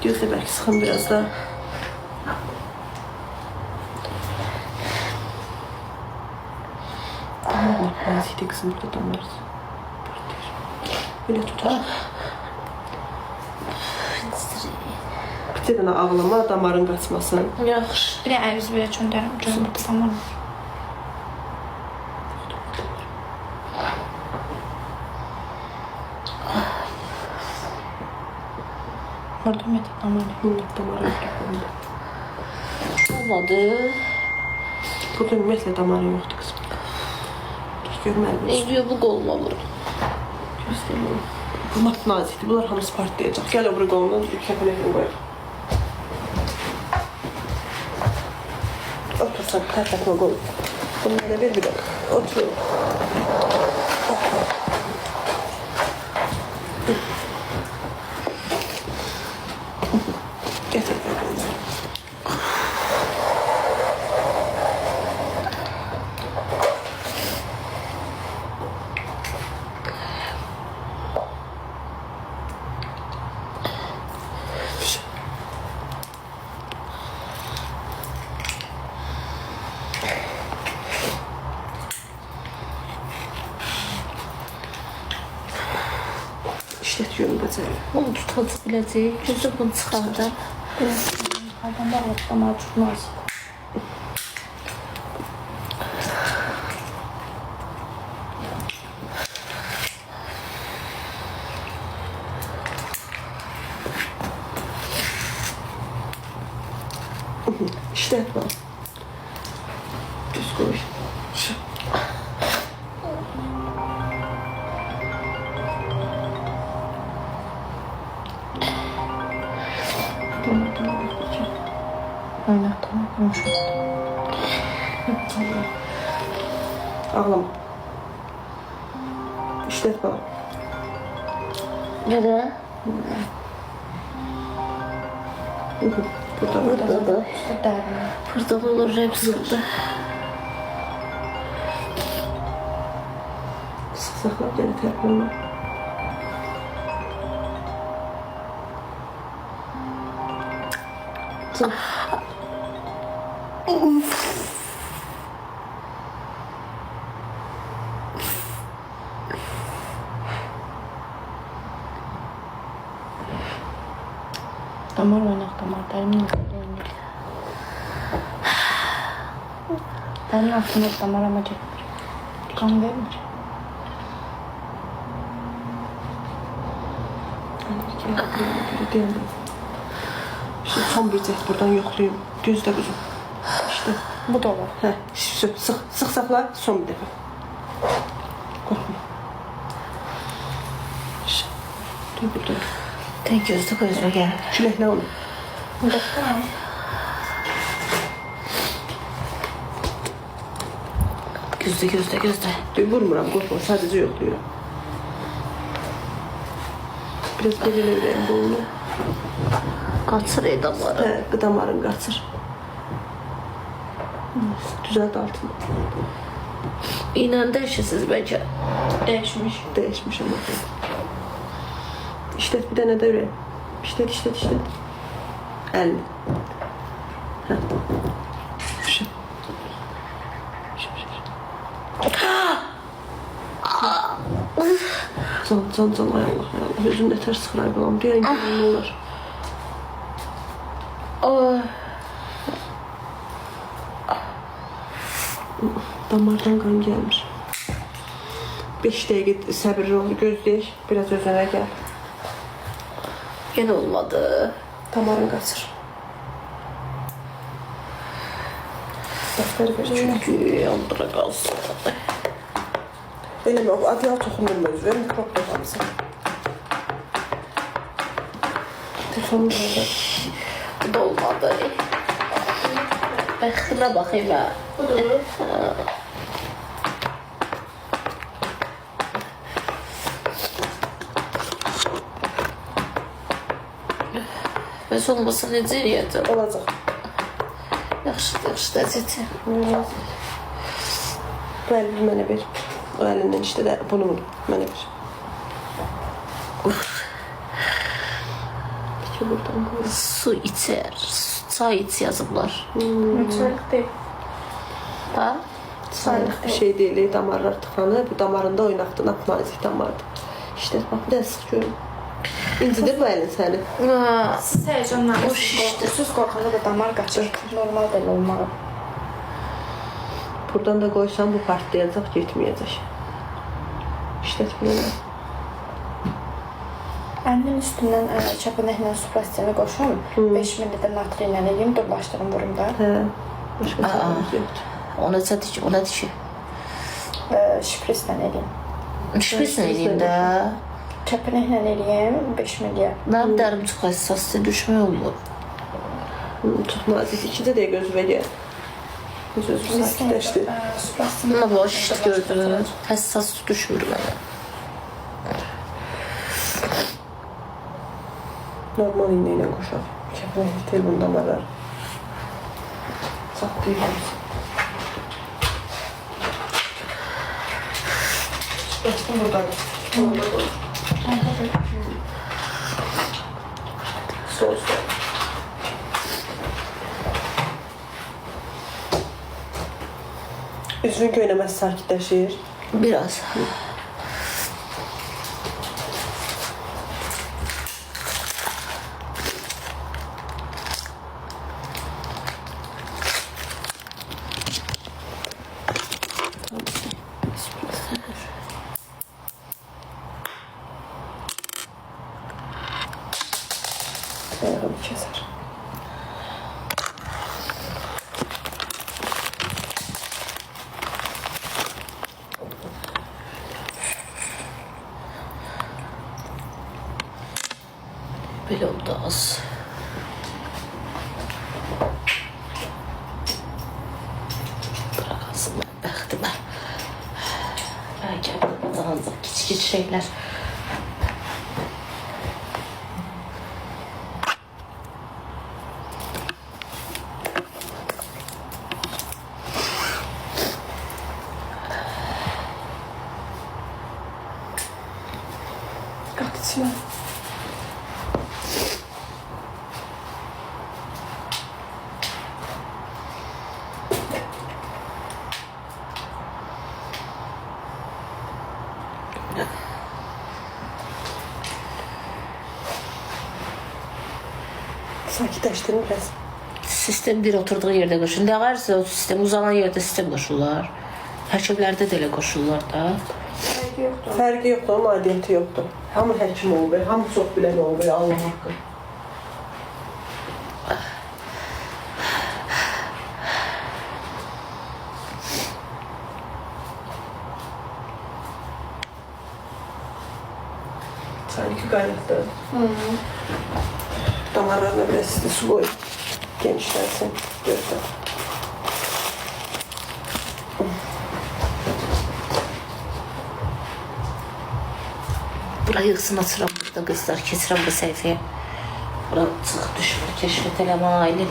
Gözlə bəlkə sıxın biraz da. Nazikdə qızım burada damarız. Belə tutar. Bir dənə ağlama, damarın qaçmasın. Yaxşı. Bir də əviz belə çöndərim. Gözüm tamam. Orada ümumiyyətlə damar yox. Damar yoxdur. Olmadı. Burada ümumiyyətlə damarı yoxdur qızım. Görməliyim. Eyliyor bu qoluma vurur. Göstərim. Bu lap nazikdir. Bunlar hamısı partlayacaq. Gəl o biri qolundan kəpələkini qoyaq. Otursan, tərtətmə qolu. Bunu mənə ver bir dəqiq. Otur. Gətir bir qolunu. İşletiyorum bacayı. Onu tutacaq biləcək. Gözü bunu çıxardır. Yuxarıdan bağlayıb damar tutmaz. İşlet bak. Düz koy. Aynen tamam. Yumuşak. Ağlama. İşlet bak. Nerede? Burada. Burada. Burada olur hepsi burada. Sıkla gene terpilme. Damar oynak damar. Derimin oynuyor. Derimin altında damar ama çekmir. Kan vermir. Şimdi son bir cəhd buradan yoxlayayım. Gözlə qızım. İşte. Bu da olur. Hə, sıx saxla, son bir dəfə. Qorxma. Dur burada. Tek gözlü gözle gel. Küləklə onu. Tamam. Gözle. Dur, vurmuram, qorxma, sadəcə yoxlayıram. Biraz belə verəyim bolunu. Kaçır damarı. Hə, damarın qaçır. Düzelt altını. İğnen değişirsiniz bence. Değişmiş. Değişmiş ama. İşlet bir dənə də ürək. İşlet. Əlini. Hə. Şu. Can, ay Allah. Özüm də tərs sıxıray qalam. Deyən ki, nə olar? Damardan qan gəlmiş. 5 dəqiqə səbirli ol, gözləyək. Biraz özünə gəl. Yine olmadı. Damarın qaçır. Dəftər ver. Çünkü yandıra kalsın. Eləmə, o adyal toxundurma özü. Mikrop toxamsın. Telefonu burada. Bu da olmadı. Bəxtinə baxayım ha. Bəs olmasa necə eləyəcəm? Olacaq. Yaxşı, dəzəcəm. Bu əlini mənə ver. O əlindən işte də bunu mənə ver. buradan koy. Su içer, çay iç yazıblar. Çaylık değil. Ha? Sağlık bir şey değil. Damarlar tıkanır. Bu damarında oynaqdı. Napmazik damardı. İşte bak bir de sık görün. İncidir bu elin səni. Siz heyecanlanırsınız, O şişdi. qorxursunuz, qorxanda da damar qaçır. Normal belə olmalı. Buradan da koysam bu partlayacaq, getməyəcək. İşlətməyəcək. Əlinin üstündən çəpənəklə suprasiyonu qoşum. 5 ml də natri ilə eləyim, durlaşdırım vurum da. Hə. Başqa sağlığımız yoxdur. O necədir ki? O nədir ki? Şiprislə eləyim. Şübhəsini eləyim də. Çəpənəklə eləyim 5 ml. Mənim dərim çox həssasdır, düşmək olmur. Çox nazik. 2 dəqiqə gözümə gəl. Gözüm sakitləşdi. Amma bu işte gördün, həssas düşmür mənə. Normal iğne ilə qoşaq. Kəpənəkli tel bundan var. Çatlayırız. Bəsdim buradan. Sol. Üzün göynəməsi sakitləşir. Biraz. Ayağımı kəsər. Belə oldu az. Bırakasın mən bəxtimə. Bəlkə daha kiçik şeylər. Qat içinə. Sakitləşdirin biraz. Sistem bir oturduğu yerdə qoşulur. Nə varsa o sistem uzanan yerdə sistem qoşurlar. Həkimlərdə də elə qoşurlar da. Fərqi yoxdur. Fərqi yoxdur, onun aidiyyəti yoxdur. Hamı həkim olur, hamı çox bilən olur, Allah haqqı. Sanki qaynatdı. Damarlarına biraz isti su koy. Genişlensin. Gözden. Bura yığsın açıram burada qızlar, keçirəm bu səhifəyə. Bura çıx düşmür, keşfət eləmə ailin.